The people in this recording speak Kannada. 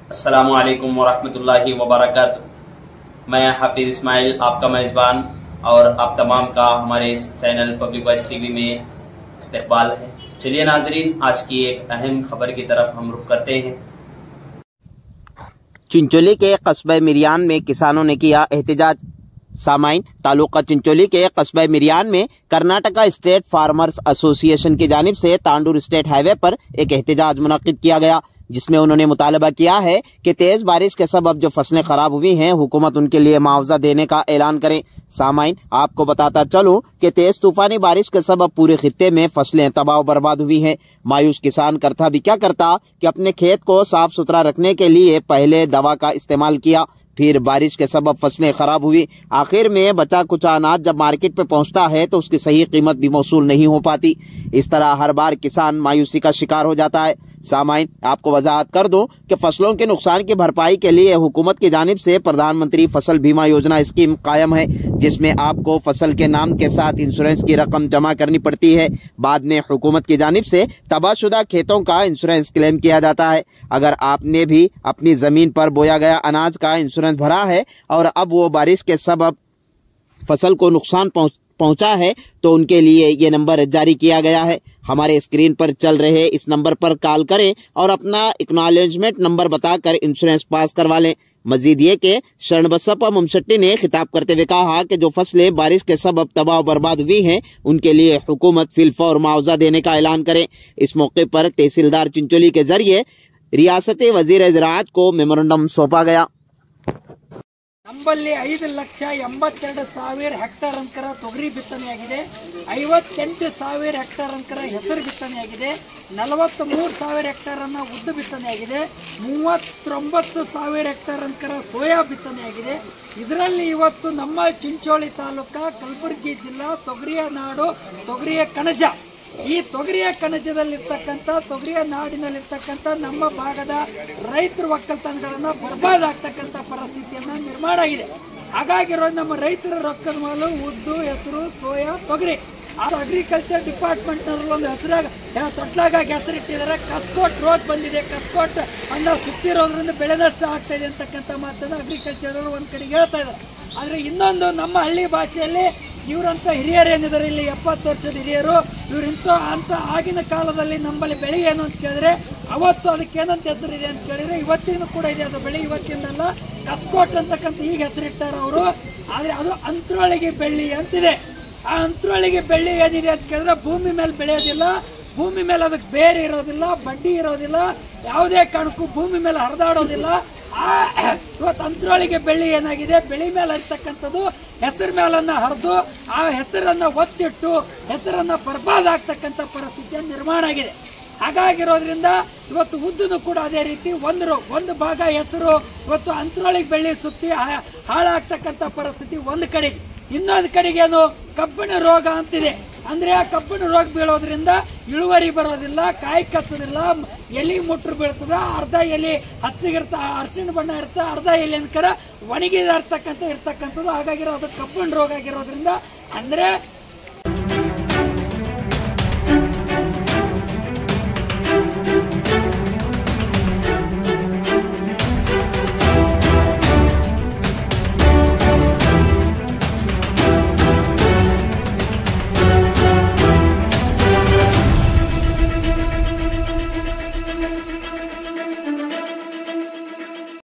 अस्सलामु अलैकुम वरहमतुल्लाहि वबरकातुहू। मैं हाफिज इस्माइल आपका मेज़बान और आप तमाम का हमारे इस चैनल पब्लिक वॉइस टीवी में इस्तकबाल है। चलिए नाजरीन, आज की एक अहम खबर की तरफ हम रुख करते हैं। चिंचोली के कस्बे मिरियान में किसानों ने किया एहतजाज। सामाइन, तालुका चिंचोली के कस्बे मिरियान में कर्नाटका स्टेट फार्मर्स एसोसिएशन की जानिब से तांडूर स्टेट हाईवे पर एक एहतजाज मुनक्किद किया गया, जिसमें उन्होंने मुतालबा किया है कि तेज बारिश के सबब जो फसलें खराब हुई हैं, हुकूमत उनके लिए मुआवजा देने का ऐलान करें। सामाइन, आपको बताता चलूं कि तेज तूफानी बारिश के सबब पूरे खित्ते में फसलें तबाह बर्बाद हुई हैं। मायूस किसान करता भी क्या करता कि अपने खेत को साफ सुथरा रखने के लिए पहले दवा का इस्तेमाल किया, फिर बारिश के सबब फसलें खराब हुई। आखिर में बचा कुचा अनाज जब मार्केट पे पहुंचता है तो उसकी सही कीमत भी मौसूल नहीं हो पाती। इस तरह हर बार किसान मायूसी का शिकार हो जाता है। सामाइन, आपको वजाहत कर दूं कि फसलों के नुकसान की भरपाई के लिए हुकूमत की जानिब से प्रधानमंत्री फसल बीमा योजना स्कीम कायम है, जिसमें आपको फसल के नाम के साथ इंश्योरेंस की रकम जमा करनी पड़ती है। बाद में हुकूमत की जानिब से तबाहशुदा खेतों का इंश्योरेंस क्लेम किया जाता है। अगर आपने भी अपनी जमीन पर बोया गया अनाज का इंश्योरेंस भरा है और अब वो बारिश के सबब फसल को नुकसान पहुंचा है तो उनके लिए ये नंबर जारी किया गया है। हमारे स्क्रीन पर चल रहे इस नंबर पर कॉल करें और अपना एक्नॉलेजमेंट नंबर बताकर इंश्योरेंस पास करवा लें। मजीद ये कि शरणबसप्पा मुमशट्टी ने खिताब करते हुए कहा कि जो फसलें बारिश के सबब तबाह बर्बाद हुई हैं, उनके लिए हुकूमत फिलफौर मुआवजा देने का ऐलान करे। इस मौके पर तहसीलदार चिंचोली के जरिए रियासती वजीर ज़राअत को मेमोरेंडम सौंपा गया। ನಮ್ಮಲ್ಲಿ 5,82,000 ಹೆಕ್ಟೇರ್ ಅಂಕರ ತೊಗರಿ ಬಿತ್ತನೆಯಾಗಿದೆ, 58,000 ಹೆಕ್ಟೇರ್ ಅಂಕರ ಹೆಸರು ಬಿತ್ತನೆಯಾಗಿದೆ, 43,000 ಹೆಕ್ಟೇರ್ ಅನ್ನ ಉದ್ದು ಬಿತ್ತನೆಯಾಗಿದೆ, 39,000 ಹೆಕ್ಟೇರ್ ಅಂಕರ ಸೋಯಾ ಬಿತ್ತನೆಯಾಗಿದೆ। ಇದರಲ್ಲಿ ಇವತ್ತು ನಮ್ಮ ಚಿಂಚೋಳಿ ತಾಲೂಕಾ, ಕಲಬುರಗಿ ಜಿಲ್ಲಾ ತೊಗರಿಯ ನಾಡು, ತೊಗರಿಯ ಕಣಜ, ಈ ತೊಗರಿಯ ಕಣಜದಲ್ಲಿರ್ತಕ್ಕಂಥ, ತೊಗರಿಯ ನಾಡಿನಲ್ಲಿರ್ತಕ್ಕಂಥ ನಮ್ಮ ಭಾಗದ ರೈತರ ಒಕ್ಕಲ್ತನಗಳನ್ನು ಬರ್ಬಾದಾಗ್ತಕ್ಕಂಥ ಪರಿಸ್ಥಿತಿಯನ್ನು ನಿರ್ಮಾಣ ಆಗಿದೆ। ಹಾಗಾಗಿರೋ ನಮ್ಮ ರೈತರ ರೊಕ್ಕದ ಮಾಲು ಉದ್ದು, ಹೆಸರು, ಸೋಯಾ, ತೊಗರಿ. ಅಗ್ರಿಕಲ್ಚರ್ ಡಿಪಾರ್ಟ್ಮೆಂಟ್ನವರು ಒಂದು ಹೆಸರಾಗ ತೊಟ್ಲಾಗ ಹೆಸರಿಟ್ಟಿದ್ದಾರೆ, ಕಸ್ಕೋಟ್ ರೋಗ ಬಂದಿದೆ, ಕಸ್ಕೋಟ್ ಅನ್ನ ಸುತ್ತಿರೋದ್ರಿಂದ ಬೆಳೆ ನಷ್ಟ ಆಗ್ತಾ ಇದೆ ಅಂತಕ್ಕಂಥ ಮಾತನ್ನು ಅಗ್ರಿಕಲ್ಚರ್ ಅವರು ಒಂದು ಕಡೆಗೆ ಹೇಳ್ತಾ ಇದ್ದಾರೆ. ಆದರೆ ಇನ್ನೊಂದು ನಮ್ಮ ಹಳ್ಳಿ ಭಾಷೆಯಲ್ಲಿ ಇವರಂತ ಹಿರಿಯರು ಏನಿದ್ದಾರೆ, ಇಲ್ಲಿ 70 ವರ್ಷದ ಹಿರಿಯರು, ಇವರಿಂತ ಅಂತ ಆಗಿನ ಕಾಲದಲ್ಲಿ ನಮ್ಮಲ್ಲಿ ಬೆಳೆ ಏನು ಅಂತ ಕೇಳಿದ್ರೆ ಅವತ್ತು ಅದಕ್ಕೆ ಏನಂತ ಹೆಸರಿದೆ ಅಂತ ಕೇಳಿದ್ರೆ ಇವತ್ತಿನೂ ಕೂಡ ಇದೆ ಅದು ಬೆಳೆ, ಇವತ್ತಿನಲ್ಲ ಕಸ್ಕೋಟ್ ಅಂತಕ್ಕಂಥ ಈಗ ಹೆಸರಿಟ್ಟಾರ ಅವರು. ಆದರೆ ಅದು ಅಂತರೊಳಗೆ ಬೆಳ್ಳಿ ಅಂತಿದೆ. ಆ ಅಂತರೊಳಗೆ ಬೆಳ್ಳಿ ಏನಿದೆ ಅಂತ ಕೇಳಿದ್ರೆ ಭೂಮಿ ಮೇಲೆ ಬೆಳೆಯೋದಿಲ್ಲ, ಭೂಮಿ ಮೇಲೆ ಅದಕ್ಕೆ ಬೇರೆ ಇರೋದಿಲ್ಲ, ಬಡ್ಡಿ ಇರೋದಿಲ್ಲ, ಯಾವುದೇ ಕಾರಣಕ್ಕೂ ಭೂಮಿ ಮೇಲೆ ಹರಿದಾಡೋದಿಲ್ಲ. ಇವತ್ತು ಅಂತರೊಳಗೆ ಬೆಳ್ಳಿ ಏನಾಗಿದೆ, ಬೆಳೆ ಮೇಲೆ ಇರ್ತಕ್ಕಂಥದ್ದು ಹೆಸರು ಮೇಲನ್ನ ಹರಿದು ಆ ಹೆಸರನ್ನ ಒತ್ತಿಟ್ಟು ಹೆಸರನ್ನ ಬರ್ಬಾದಾಗ್ತಕ್ಕಂಥ ಪರಿಸ್ಥಿತಿಯ ನಿರ್ಮಾಣ ಆಗಿದೆ. ಹಾಗಾಗಿರೋದ್ರಿಂದ ಇವತ್ತು ಉದ್ದನು ಕೂಡ ಅದೇ ರೀತಿ ಒಂದು ಭಾಗ ಹೆಸರು ಇವತ್ತು ಅಂತರೊಳಗೆ ಬೆಳ್ಳಿ ಸುತ್ತಿ ಹಾಳಾಗ್ತಕ್ಕಂಥ ಪರಿಸ್ಥಿತಿ ಒಂದು ಕಡೆಗೆ. ಇನ್ನೊಂದು ಕಡೆಗೇನು ಕಬ್ಬಿಣ ರೋಗ ಅಂತಿದೆ. ಅಂದ್ರೆ ಆ ಕಬ್ಬಿಣ ರೋಗ ಬೀಳೋದ್ರಿಂದ ಇಳುವರಿ ಬರೋದಿಲ್ಲ, ಕಾಯಿ ಕಚ್ಚೋದಿಲ್ಲ, ಎಲೆ ಮುಟ್ರು ಬೀಳ್ತದ, ಅರ್ಧ ಎಲೆ ಹಚ್ಚಿಗಿರ್ತ ಅರಿಶಿಣ ಬಣ್ಣ ಇರ್ತ, ಅರ್ಧ ಎಲೆ ಅನ್ಕರ ಒಣಗಿದ ಇರ್ತಕ್ಕಂಥದ್ದು. ಹಾಗಾಗಿರೋ ಅದು ಕಬ್ಬಿಣ ರೋಗ ಆಗಿರೋದ್ರಿಂದ ಅಂದ್ರೆ